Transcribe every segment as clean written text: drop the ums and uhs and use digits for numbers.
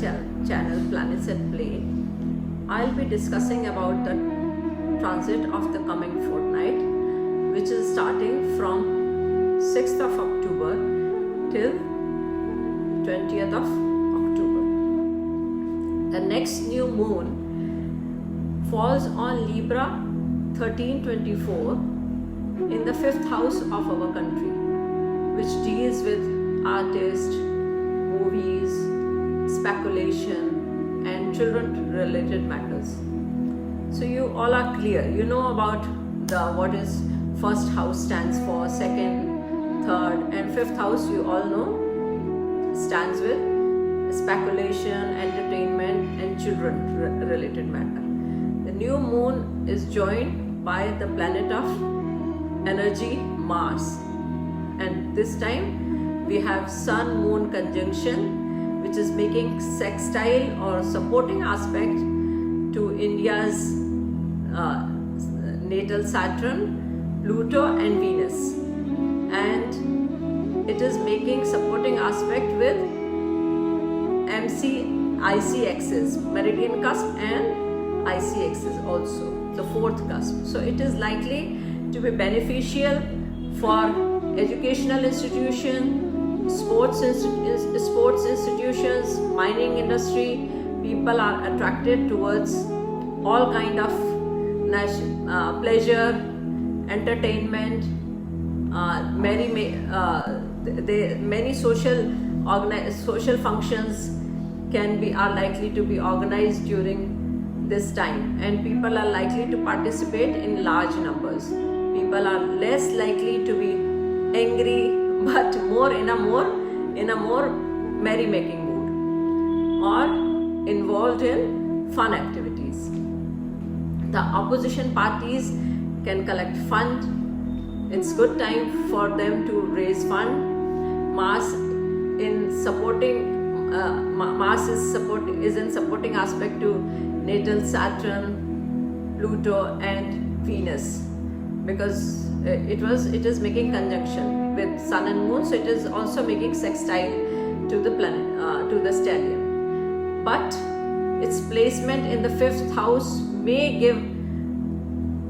channel Planets at Play. I'll be discussing about the transit of the coming fortnight, which is starting from 6th of October till 20th of October. The next new moon falls on Libra 1324 in the 5th house of our country, which deals with artists, movies, speculation, and children related matters. So you all are clear, you know about what is first house stands for, second, third, and fifth house, you all know, stands with speculation, entertainment, and children related matter. The new moon is joined by the planet of energy, Mars, and this time we have Sun Moon conjunction, which is making sextile or supporting aspect to India's natal Saturn, Pluto, and Venus, and it is making supporting aspect with IC axis, meridian cusp, and IC axis also, the fourth cusp. So it is likely to be beneficial for educational institution, sports institutions, mining industry. People are attracted towards all kind of pleasure, entertainment, many social functions are likely to be organized during this time, and people are likely to participate in large numbers. People are less likely to be angry, but more in a more merry-making mood or involved in fun activities. The opposition parties can collect fund. It's good time for them to raise fund. Mars is in supporting aspect to natal Saturn, Pluto, and Venus, because it is making conjunction with Sun and Moon, so it is also making sextile to the planet, to the stellium. But its placement in the 5th house may give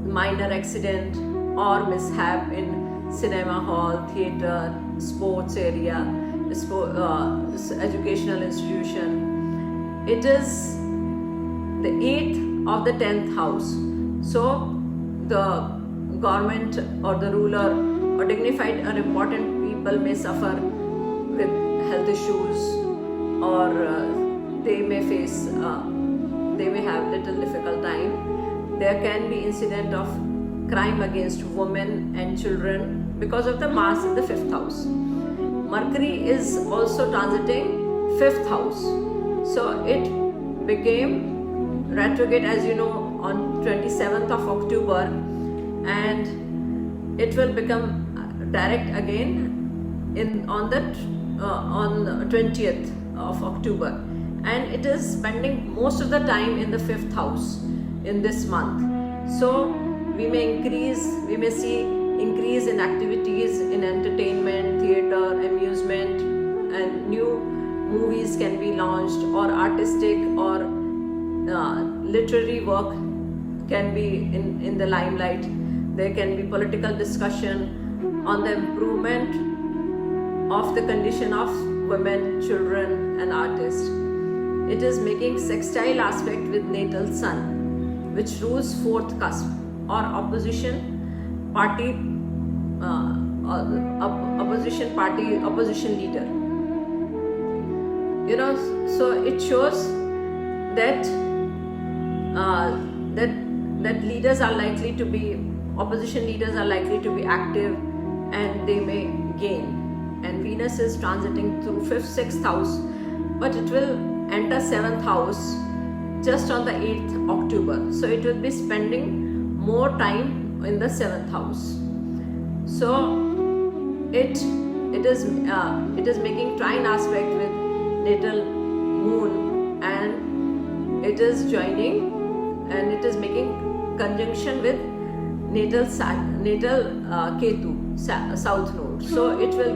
minor accident or mishap in cinema hall, theatre, sports area, educational institution. It is the 8th of the 10th house, so the government or the ruler or dignified or important people may suffer with health issues, or they may have little difficult time. There can be incident of crime against women and children because of the Mars in the 5th house. Mercury is also transiting 5th house, so it became retrograde, as you know, on 27th of October, and it will become direct again on the 20th of October, and it is spending most of the time in the 5th house in this month. So we may see increase in activities in entertainment, theatre, amusement, and new movies can be launched, or artistic or literary work can be in the limelight. There can be political discussion on the improvement of the condition of women, children, and artists. It is making sextile aspect with natal Sun, which rules 4th cusp, or opposition leader. So it shows that leaders are likely to be, opposition leaders are likely to be active, and they may gain. And Venus is transiting through 5th, 6th house, but it will enter 7th house just on the 8th October. So it will be spending more time in the 7th house. So it is making trine aspect with natal Moon, and it is joining, and it is making conjunction with natal Ketu, south node. So it will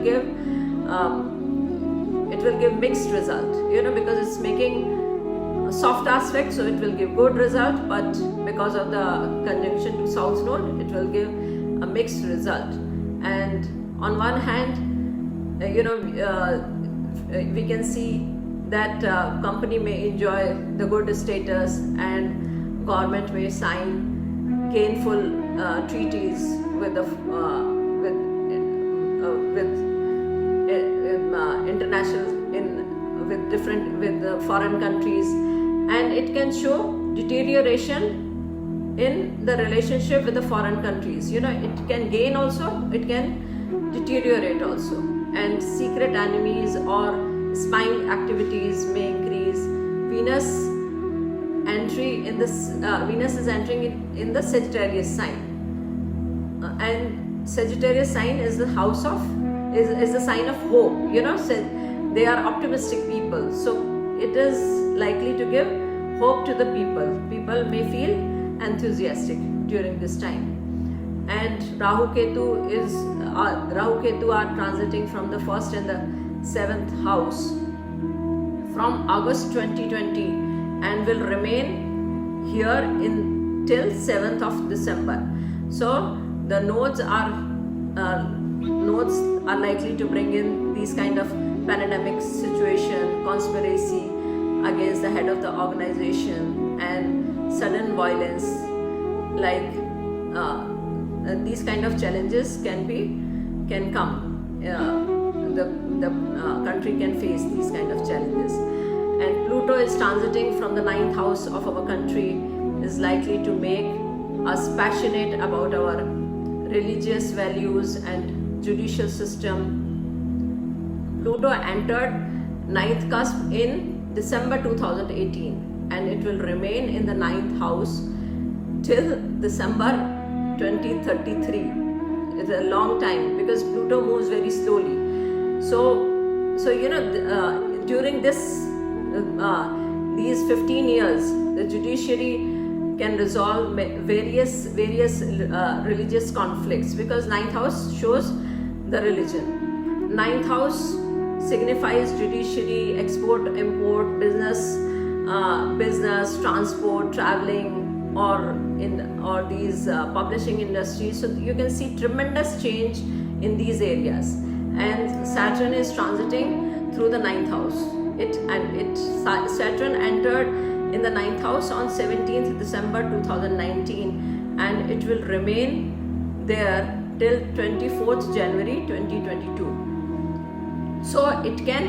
will give mixed result, because it's making a soft aspect, so it will give good result, but because of the conjunction to south node, it will give a mixed result. And on one hand, we can see that company may enjoy the good status and government may sign gainful treaties with the international with the foreign countries, and it can show deterioration in the relationship with the foreign countries. It can gain also, it can deteriorate also, and secret enemies or spying activities may increase. Venus is entering in the Sagittarius sign, and Sagittarius sign is the house of is the sign of hope. They are optimistic people, so it is likely to give hope to the people. People may feel enthusiastic during this time. And Rahu Ketu are transiting from the 1st and the 7th house from August 2020 and will remain here till 7th of December. So the nodes are likely to bring in these kind of pandemic situation, conspiracy against the head of the organization, and sudden violence. Like these kind of challenges can come. The country can face these kind of challenges. And Pluto is transiting from the 9th house of our country, is likely to make us passionate about our religious values and judicial system. Pluto entered 9th cusp in December 2018, and it will remain in the 9th house till December 2033. It's a long time because Pluto moves very slowly. So during these 15 years, the judiciary can resolve various religious conflicts, because 9th house shows the religion. 9th house signifies judiciary, export, import, business, transport, traveling, or these publishing industries. So you can see tremendous change in these areas. And Saturn is transiting through the 9th house. Saturn entered in the 9th house on 17th December 2019, and it will remain there till 24th January 2022. So it can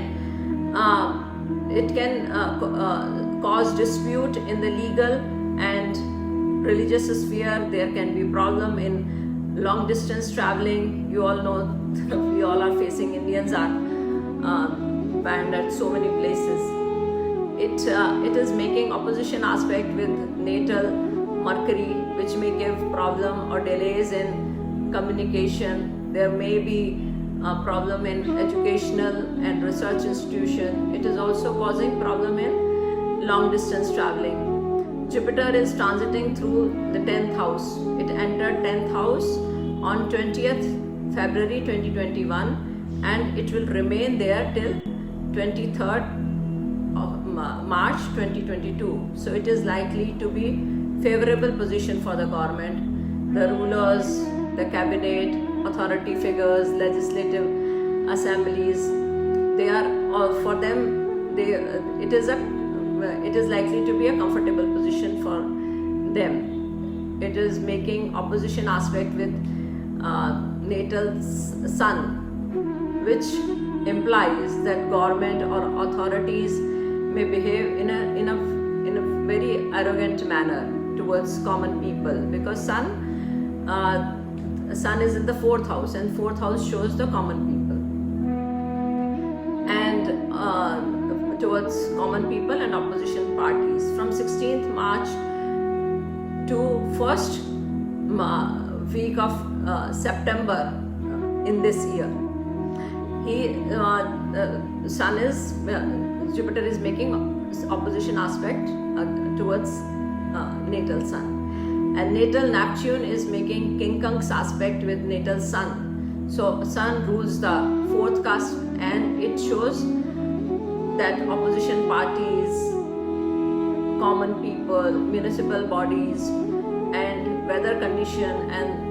cause dispute in the legal and religious sphere. There can be problem in long distance traveling. You all know we all are facing. Indians are banned at so many places. It is making opposition aspect with natal Mercury, which may give problem or delays in communication. There may be a problem in educational and research institution. It is also causing problem in long distance traveling. Jupiter is transiting through the 10th house. It entered 10th house on 20th February 2021, and it will remain there till 23rd of March 2022. So it is likely to be favorable position for the government. The rulers, the cabinet, authority figures, legislative assemblies, they are for them. It is likely to be a comfortable position for them. It is making opposition aspect with natal Sun, which implies that government or authorities may behave in a very arrogant manner towards common people, because Sun is in the 4th house, and 4th house shows the common people, and towards common people and opposition parties. From 16th March to 1st week of September in this year, Jupiter is making opposition aspect towards natal Sun, and natal Neptune is making quincunx aspect with natal Sun. So Sun rules the 4th cusp, and it shows that opposition parties, common people, municipal bodies, and weather condition and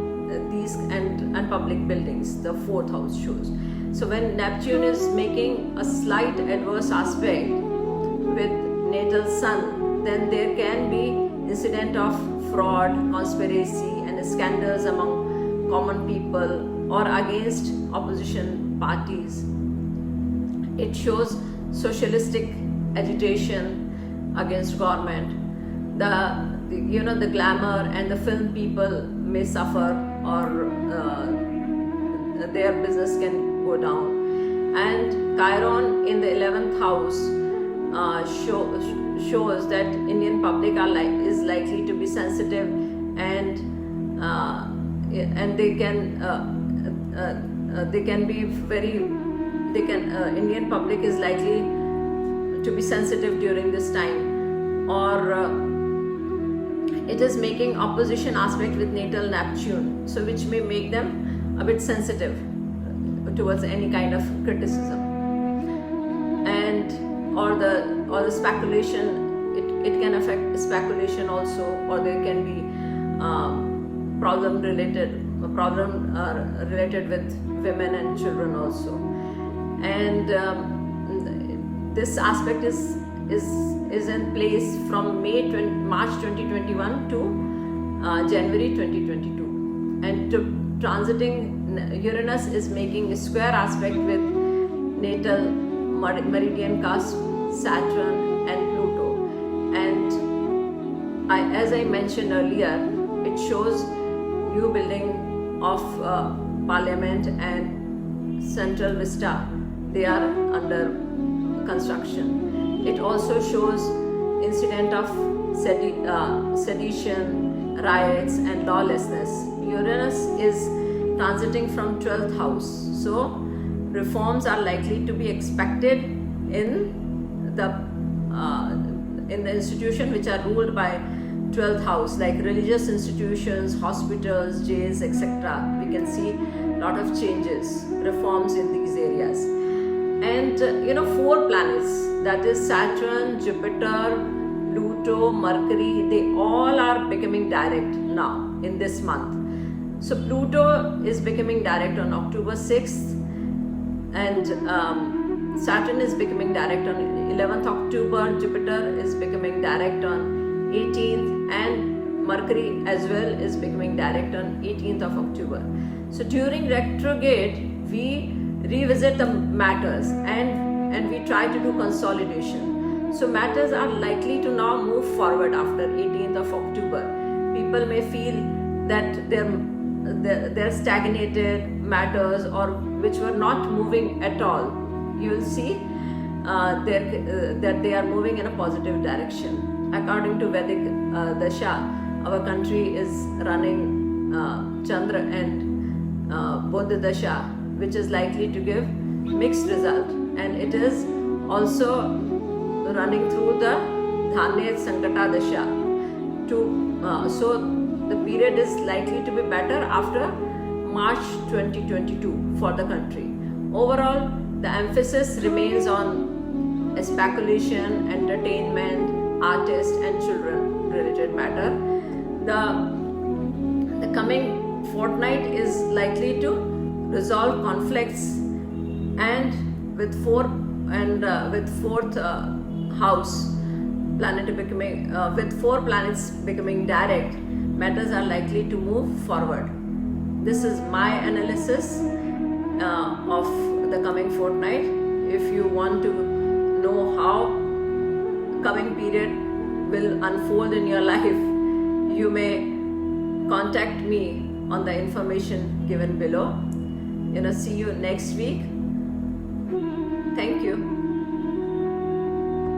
public buildings, the fourth house shows. So when Neptune is making a slight adverse aspect with natal sun, then there can be incident of fraud, conspiracy, and scandals among common people or against opposition parties. It shows socialistic agitation against government. The glamour and the film people may suffer, or their business can go down. And Chiron in the 11th house shows that Indian public is likely to be sensitive, and Indian public is likely to be sensitive during this time, or it is making opposition aspect with natal Neptune, so which may make them a bit sensitive towards any kind of criticism, and or the speculation. It can affect speculation also, or there can be problem related with women and children also. And this aspect is in place from March 2021 to January 2022, and transiting Uranus is making a square aspect with natal meridian cusp, Saturn and Pluto. And as I mentioned earlier, it shows new building of Parliament and Central Vista. They are under construction. It also shows incident of sedition, riots and lawlessness. Uranus is transiting from 12th house, so reforms are likely to be expected in the institution which are ruled by 12th house, like religious institutions, hospitals, jails, etc. We can see a lot of changes, reforms in these areas. And four planets, that is Saturn, Jupiter, Pluto, Mercury, they all are becoming direct now in this month. So Pluto is becoming direct on October 6th, and Saturn is becoming direct on 11th October, Jupiter is becoming direct on 18th, and Mercury as well is becoming direct on 18th of October. So during retrograde, we revisit the matters and we try to do consolidation. So matters are likely to now move forward after 18th of October. People may feel that they're stagnated matters, or which were not moving at all. You will see that they are moving in a positive direction. According to Vedic Dasha, our country is running Chandra and Bodhi Dasha, which is likely to give mixed result, and it is also running through the Dhanya Sankata Dasha. So the period is likely to be better after March 2022 for the country. Overall, the emphasis remains on speculation, entertainment, artists and children related matter. The coming fortnight is likely to resolve conflicts, and with fourth house planet becoming with 4 planets becoming direct, matters are likely to move forward. This is my analysis of the coming fortnight. If you want to know how coming period will unfold in your life, you may contact me on the information given below. See you next week. Thank you.